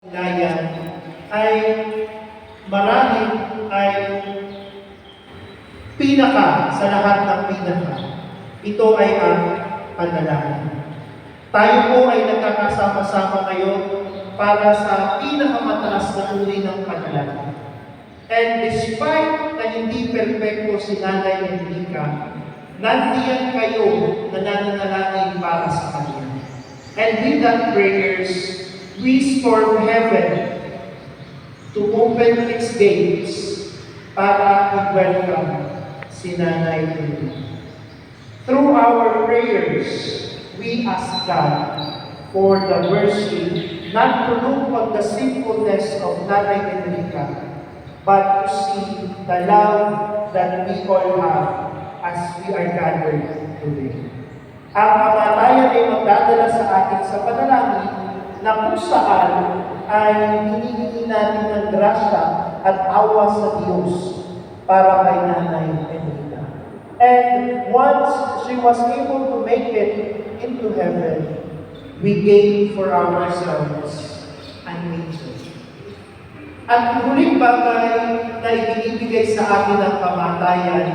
Layan ay marahil ay pinaka sa lahat ng pinaka. Ito ay ang panalangin. Tayo po ay nagkakasama-sama ngayon para sa pinakamataas na uri ng panalangin. And despite na hindi perfecto si Nanay Enrica, nandiyan kayo na nananalangin para sa kanya. And with that prayers, we storm heaven to open its gates para i-welcome si Nanay Enrica. Through our prayers, we ask God for the mercy not to look on the sinfulness of Nanay Enrica, but to see the love that we all have as we are gathered today. Ang kamatayan ay magdadala sa atin sa panalangin na kung saan ay hinihingi natin ng grasya at awa sa Diyos para kay Nanay Enrica. And once she was able to make it into heaven, we gain for ourselves an angel. At huling bagay na ibinibigay sa atin ng kamatayan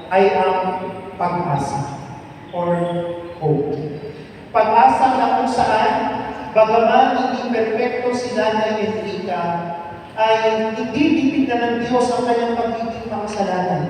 ay ang pag-asa or hope. Pag-asa na kung saan, bagaman hindi perfecto si Nanay Enrica, ay hindi titignan ng Diyos ang kanyang pagiging makasalanan.